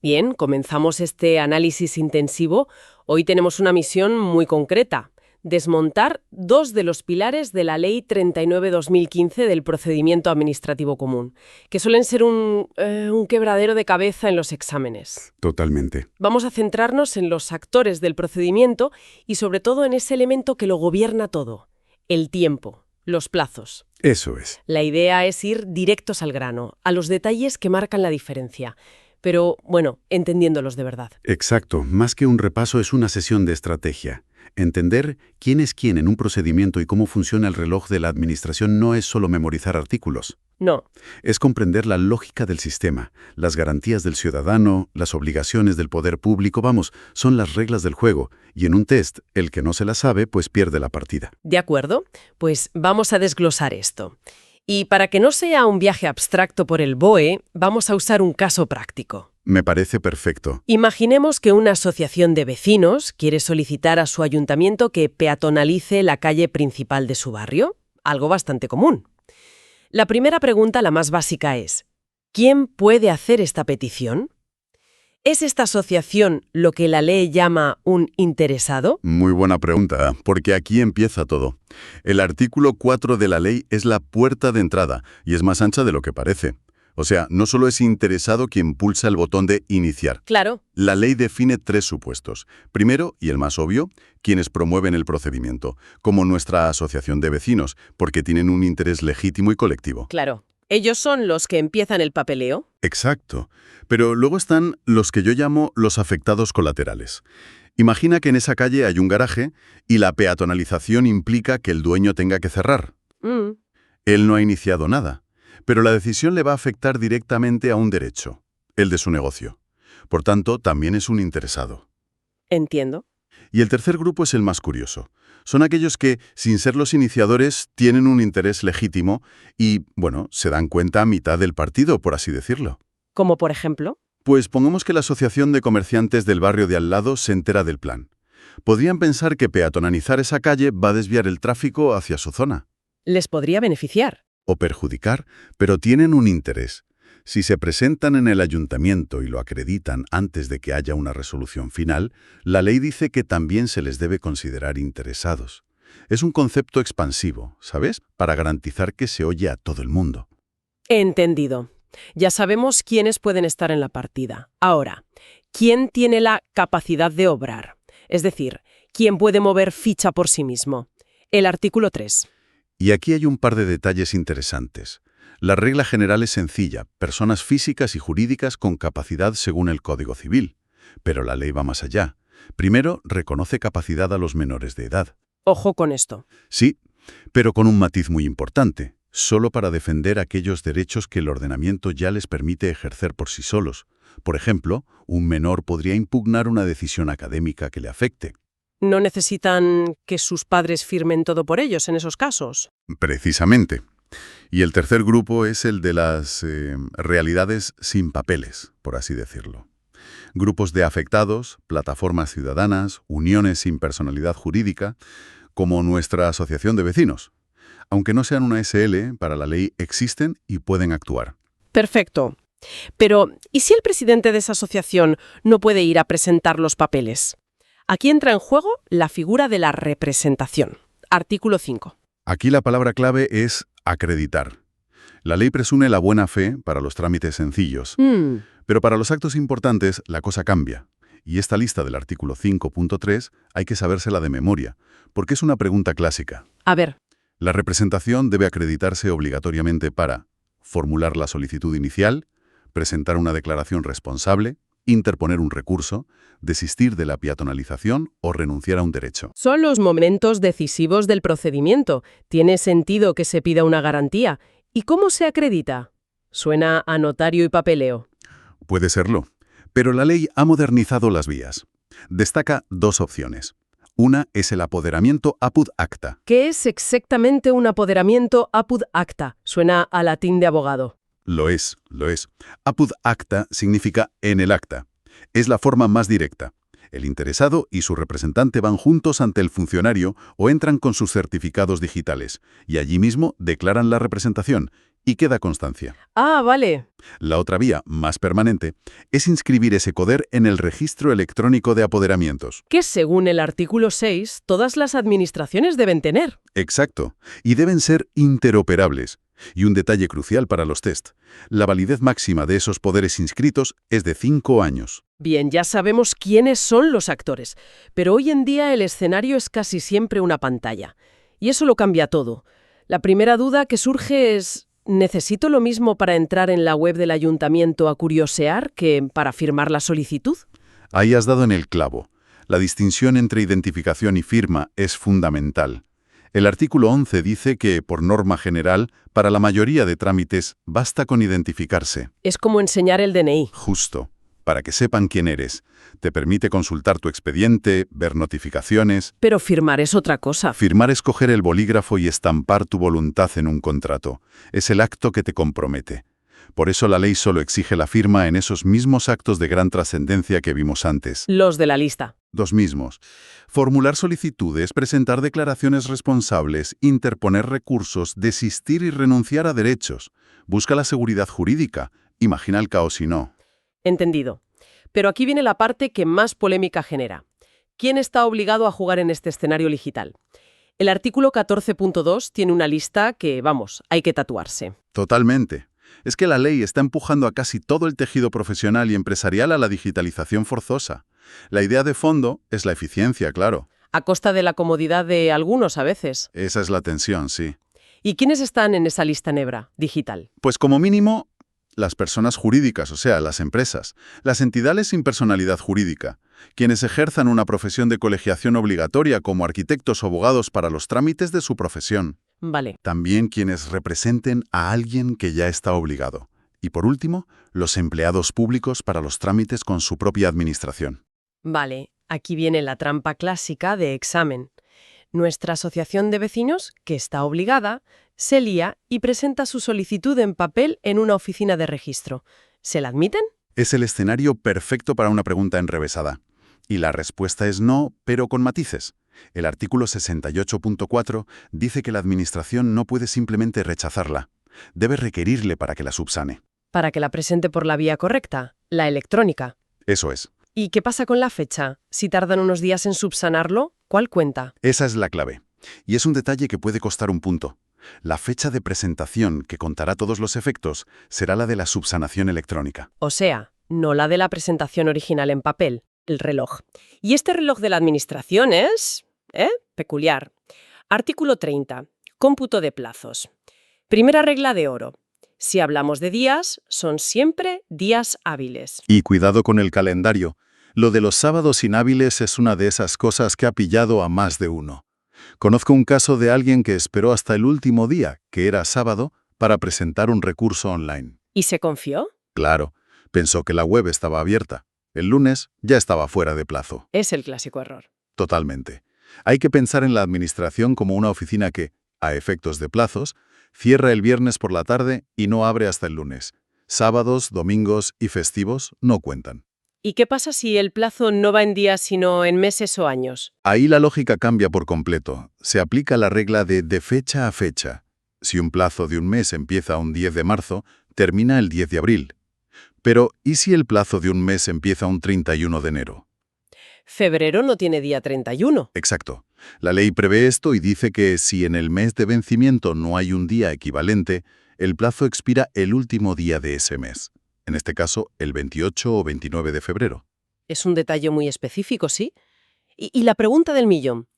Bien, comenzamos este análisis intensivo. Hoy tenemos una misión muy concreta: desmontar dos de los pilares de la Ley 39/2015 del procedimiento administrativo común, que suelen ser un quebradero de cabeza en los exámenes. Totalmente. Vamos a centrarnos en los actores del procedimiento y sobre todo en ese elemento que lo gobierna todo: el tiempo, los plazos. Eso es. La idea es ir directos al grano, a los detalles que marcan la diferencia. Pero, bueno, entendiéndolos de verdad. Exacto. Más que un repaso, es una sesión de estrategia. Entender quién es quién en un procedimiento y cómo funciona el reloj de la administración no es solo memorizar artículos. No. Es comprender la lógica del sistema, las garantías del ciudadano, las obligaciones del poder público, son las reglas del juego. Y en un test, el que no se la sabe, pues pierde la partida. ¿De acuerdo? Pues vamos a desglosar esto. Y para que no sea un viaje abstracto por el BOE, vamos a usar un caso práctico. Me parece perfecto. Imaginemos que una asociación de vecinos quiere solicitar a su ayuntamiento que peatonalice la calle principal de su barrio, algo bastante común. La primera pregunta, la más básica, es: ¿quién puede hacer esta petición? ¿Es esta asociación lo que la ley llama un interesado? Muy buena pregunta, porque aquí empieza todo. El artículo 4 de la ley es la puerta de entrada y es más ancha de lo que parece. O sea, no solo es interesado quien pulsa el botón de iniciar. Claro. La ley define 3 supuestos. Primero, y el más obvio, quienes promueven el procedimiento, como nuestra asociación de vecinos, porque tienen un interés legítimo y colectivo. Claro. Ellos son los que empiezan el papeleo. Exacto. Pero luego están los que yo llamo los afectados colaterales. Imagina que en esa calle hay un garaje y la peatonalización implica que el dueño tenga que cerrar. Él no ha iniciado nada, pero la decisión le va a afectar directamente a un derecho, el de su negocio. Por tanto, también es un interesado. Entiendo. Y el tercer grupo es el más curioso. Son aquellos que, sin ser los iniciadores, tienen un interés legítimo y, se dan cuenta a mitad del partido, por así decirlo. ¿Como por ejemplo? Pues pongamos que la asociación de comerciantes del barrio de al lado se entera del plan. Podrían pensar que peatonalizar esa calle va a desviar el tráfico hacia su zona. Les podría beneficiar. O perjudicar, pero tienen un interés. Si se presentan en el ayuntamiento y lo acreditan antes de que haya una resolución final, la ley dice que también se les debe considerar interesados. Es un concepto expansivo, ¿sabes? Para garantizar que se oye a todo el mundo. Entendido. Ya sabemos quiénes pueden estar en la partida. Ahora, ¿quién tiene la capacidad de obrar? Es decir, ¿quién puede mover ficha por sí mismo? El artículo 3. Y aquí hay un par de detalles interesantes. La regla general es sencilla: personas físicas y jurídicas con capacidad según el Código Civil. Pero la ley va más allá. Primero, reconoce capacidad a los menores de edad. Ojo con esto. Sí, pero con un matiz muy importante. Solo para defender aquellos derechos que el ordenamiento ya les permite ejercer por sí solos. Por ejemplo, un menor podría impugnar una decisión académica que le afecte. ¿No necesitan que sus padres firmen todo por ellos en esos casos? Precisamente. Y el tercer grupo es el de las realidades sin papeles, por así decirlo. Grupos de afectados, plataformas ciudadanas, uniones sin personalidad jurídica, como nuestra asociación de vecinos. Aunque no sean una SL, para la ley existen y pueden actuar. Perfecto. Pero, ¿y si el presidente de esa asociación no puede ir a presentar los papeles? Aquí entra en juego la figura de la representación. Artículo 5. Aquí la palabra clave es acreditar. La ley presume la buena fe para los trámites sencillos, pero para los actos importantes la cosa cambia. Y esta lista del artículo 5.3 hay que sabérsela de memoria, porque es una pregunta clásica. A ver. La representación debe acreditarse obligatoriamente para formular la solicitud inicial, presentar una declaración responsable, interponer un recurso, desistir de la peatonalización o renunciar a un derecho. Son los momentos decisivos del procedimiento. Tiene sentido que se pida una garantía. ¿Y cómo se acredita? Suena a notario y papeleo. Puede serlo, pero la ley ha modernizado las vías. Destaca 2 opciones. Una es el apoderamiento apud acta. ¿Qué es exactamente un apoderamiento apud acta? Suena a latín de abogado. Lo es. Apud acta significa en el acta. Es la forma más directa. El interesado y su representante van juntos ante el funcionario o entran con sus certificados digitales y allí mismo declaran la representación y queda constancia. Ah, vale. La otra vía, más permanente, es inscribir ese poder en el registro electrónico de apoderamientos. Que según el artículo 6, todas las administraciones deben tener. Exacto. Y deben ser interoperables. Y un detalle crucial para los test. La validez máxima de esos poderes inscritos es de 5 años. Bien, ya sabemos quiénes son los actores, pero hoy en día el escenario es casi siempre una pantalla. Y eso lo cambia todo. La primera duda que surge es: ¿necesito lo mismo para entrar en la web del ayuntamiento a curiosear que para firmar la solicitud? Ahí has dado en el clavo. La distinción entre identificación y firma es fundamental. El artículo 11 dice que, por norma general, para la mayoría de trámites basta con identificarse. Es como enseñar el DNI. Justo. Para que sepan quién eres. Te permite consultar tu expediente, ver notificaciones. Pero firmar es otra cosa. Firmar es coger el bolígrafo y estampar tu voluntad en un contrato. Es el acto que te compromete. Por eso la ley solo exige la firma en esos mismos actos de gran trascendencia que vimos antes. Los de la lista. Los mismos. Formular solicitudes, presentar declaraciones responsables, interponer recursos, desistir y renunciar a derechos. Busca la seguridad jurídica. Imagina el caos si no. Entendido. Pero aquí viene la parte que más polémica genera. ¿Quién está obligado a jugar en este escenario digital? El artículo 14.2 tiene una lista que, vamos, hay que tatuarse. Totalmente. Es que la ley está empujando a casi todo el tejido profesional y empresarial a la digitalización forzosa. La idea de fondo es la eficiencia, claro. A costa de la comodidad de algunos a veces. Esa es la tensión, sí. ¿Y quiénes están en esa lista negra digital? Pues como mínimo, las personas jurídicas, o sea, las empresas, las entidades sin personalidad jurídica, quienes ejerzan una profesión de colegiación obligatoria como arquitectos o abogados para los trámites de su profesión. Vale. También quienes representen a alguien que ya está obligado. Y por último, los empleados públicos para los trámites con su propia administración. Vale, aquí viene la trampa clásica de examen. Nuestra asociación de vecinos, que está obligada, se lía y presenta su solicitud en papel en una oficina de registro. ¿Se la admiten? Es el escenario perfecto para una pregunta enrevesada. Y la respuesta es no, pero con matices. El artículo 68.4 dice que la administración no puede simplemente rechazarla. Debe requerirle para que la subsane. Para que la presente por la vía correcta, la electrónica. Eso es. ¿Y qué pasa con la fecha? Si tardan unos días en subsanarlo, ¿cuál cuenta? Esa es la clave. Y es un detalle que puede costar un punto. La fecha de presentación, que contará todos los efectos, será la de la subsanación electrónica. O sea, no la de la presentación original en papel, el reloj. Y este reloj de la administración es peculiar. Artículo 30. Cómputo de plazos. Primera regla de oro. Si hablamos de días, son siempre días hábiles. Y cuidado con el calendario. Lo de los sábados inhábiles es una de esas cosas que ha pillado a más de uno. Conozco un caso de alguien que esperó hasta el último día, que era sábado, para presentar un recurso online. ¿Y se confió? Claro, pensó que la web estaba abierta. El lunes ya estaba fuera de plazo. Es el clásico error. Totalmente. Hay que pensar en la administración como una oficina que, a efectos de plazos, cierra el viernes por la tarde y no abre hasta el lunes. Sábados, domingos y festivos no cuentan. ¿Y qué pasa si el plazo no va en días sino en meses o años? Ahí la lógica cambia por completo. Se aplica la regla de fecha a fecha. Si un plazo de un mes empieza un 10 de marzo, termina el 10 de abril. Pero, ¿y si el plazo de un mes empieza un 31 de enero? Febrero no tiene día 31. Exacto. La ley prevé esto y dice que si en el mes de vencimiento no hay un día equivalente, el plazo expira el último día de ese mes. En este caso, el 28 o 29 de febrero. Es un detalle muy específico, ¿sí? Y la pregunta del millón.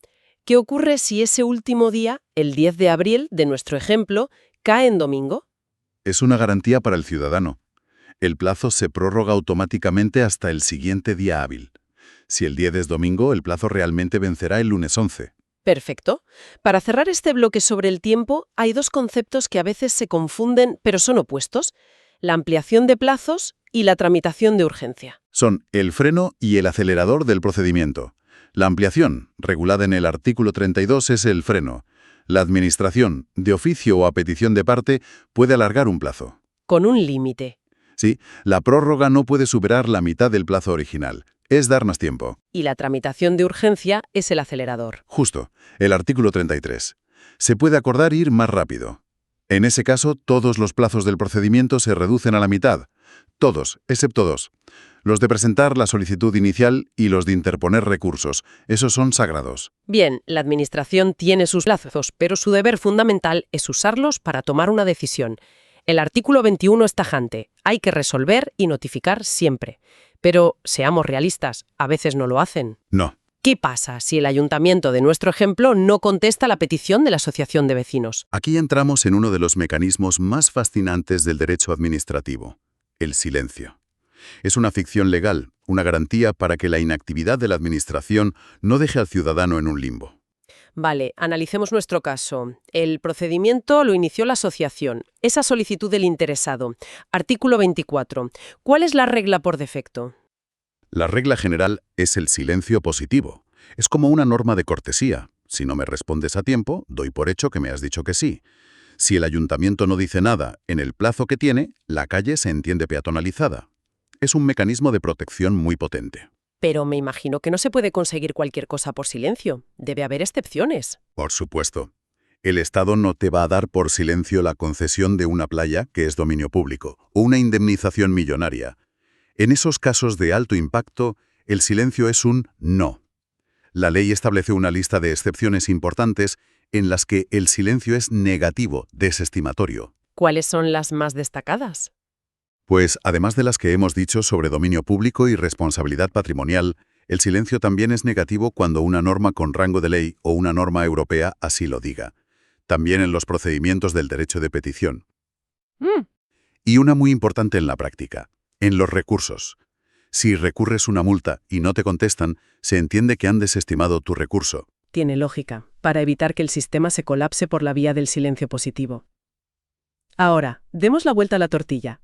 ¿Qué ocurre si ese último día, el 10 de abril de nuestro ejemplo, cae en domingo? Es una garantía para el ciudadano. El plazo se prorroga automáticamente hasta el siguiente día hábil. Si el 10 es domingo, el plazo realmente vencerá el lunes 11. Perfecto. Para cerrar este bloque sobre el tiempo, hay dos conceptos que a veces se confunden, pero son opuestos: la ampliación de plazos y la tramitación de urgencia. Son el freno y el acelerador del procedimiento. La ampliación, regulada en el artículo 32, es el freno. La administración, de oficio o a petición de parte, puede alargar un plazo. Con un límite. Sí, la prórroga no puede superar la mitad del plazo original. Es darnos tiempo. Y la tramitación de urgencia es el acelerador. Justo, el artículo 33. Se puede acordar ir más rápido. En ese caso, todos los plazos del procedimiento se reducen a la mitad. Todos, excepto dos. Los de presentar la solicitud inicial y los de interponer recursos. Esos son sagrados. Bien, la Administración tiene sus plazos, pero su deber fundamental es usarlos para tomar una decisión. El artículo 21 es tajante. Hay que resolver y notificar siempre. Pero, seamos realistas, a veces no lo hacen. No. ¿Qué pasa si el ayuntamiento de nuestro ejemplo no contesta la petición de la asociación de vecinos? Aquí entramos en uno de los mecanismos más fascinantes del derecho administrativo: el silencio. Es una ficción legal, una garantía para que la inactividad de la Administración no deje al ciudadano en un limbo. Vale, analicemos nuestro caso. El procedimiento lo inició la asociación. Esa solicitud del interesado. Artículo 24. ¿Cuál es la regla por defecto? La regla general es el silencio positivo. Es como una norma de cortesía. Si no me respondes a tiempo, doy por hecho que me has dicho que sí. Si el ayuntamiento no dice nada en el plazo que tiene, la calle se entiende peatonalizada. Es un mecanismo de protección muy potente. Pero me imagino que no se puede conseguir cualquier cosa por silencio. Debe haber excepciones. Por supuesto. El Estado no te va a dar por silencio la concesión de una playa que es dominio público o una indemnización millonaria. En esos casos de alto impacto, el silencio es un no. La ley establece una lista de excepciones importantes en las que el silencio es negativo, desestimatorio. ¿Cuáles son las más destacadas? Pues, además de las que hemos dicho sobre dominio público y responsabilidad patrimonial, el silencio también es negativo cuando una norma con rango de ley o una norma europea así lo diga. También en los procedimientos del derecho de petición. Y una muy importante en la práctica, en los recursos. Si recurres una multa y no te contestan, se entiende que han desestimado tu recurso. Tiene lógica, para evitar que el sistema se colapse por la vía del silencio positivo. Ahora, demos la vuelta a la tortilla.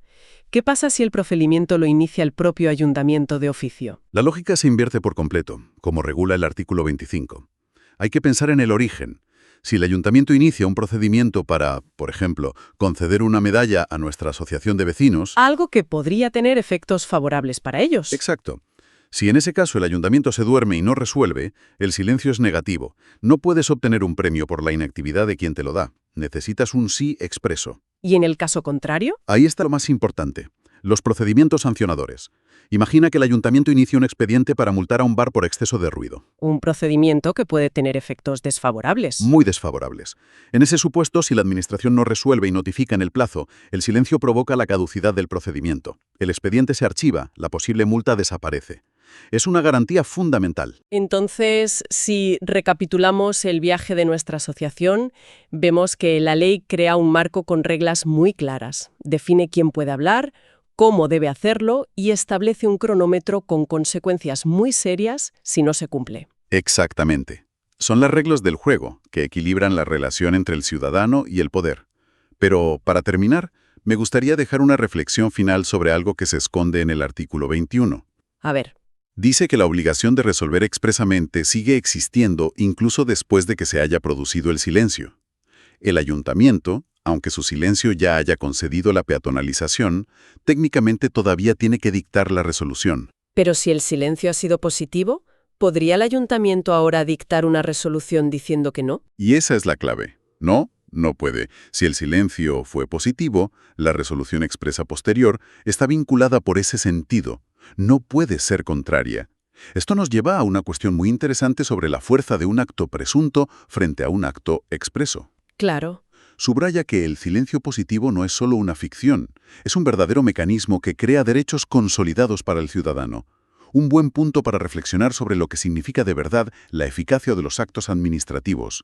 ¿Qué pasa si el procedimiento lo inicia el propio ayuntamiento de oficio? La lógica se invierte por completo, como regula el artículo 25. Hay que pensar en el origen. Si el ayuntamiento inicia un procedimiento para, por ejemplo, conceder una medalla a nuestra asociación de vecinos... Algo que podría tener efectos favorables para ellos. Exacto. Si en ese caso el ayuntamiento se duerme y no resuelve, el silencio es negativo. No puedes obtener un premio por la inactividad de quien te lo da. Necesitas un sí expreso. ¿Y en el caso contrario? Ahí está lo más importante. Los procedimientos sancionadores. Imagina que el ayuntamiento inicia un expediente para multar a un bar por exceso de ruido. Un procedimiento que puede tener efectos desfavorables. Muy desfavorables. En ese supuesto, si la Administración no resuelve y notifica en el plazo, el silencio provoca la caducidad del procedimiento. El expediente se archiva, la posible multa desaparece. Es una garantía fundamental. Entonces, si recapitulamos el viaje de nuestra asociación, vemos que la ley crea un marco con reglas muy claras. Define quién puede hablar, cómo debe hacerlo y establece un cronómetro con consecuencias muy serias si no se cumple. Exactamente. Son las reglas del juego que equilibran la relación entre el ciudadano y el poder. Pero, para terminar, me gustaría dejar una reflexión final sobre algo que se esconde en el artículo 21. A ver. Dice que la obligación de resolver expresamente sigue existiendo incluso después de que se haya producido el silencio. El ayuntamiento, aunque su silencio ya haya concedido la peatonalización, técnicamente todavía tiene que dictar la resolución. Pero si el silencio ha sido positivo, ¿podría el ayuntamiento ahora dictar una resolución diciendo que no? Y esa es la clave. No, no puede. Si el silencio fue positivo, la resolución expresa posterior está vinculada por ese sentido. No puede ser contraria. Esto nos lleva a una cuestión muy interesante sobre la fuerza de un acto presunto frente a un acto expreso. Claro. Subraya que el silencio positivo no es solo una ficción, es un verdadero mecanismo que crea derechos consolidados para el ciudadano. Un buen punto para reflexionar sobre lo que significa de verdad la eficacia de los actos administrativos.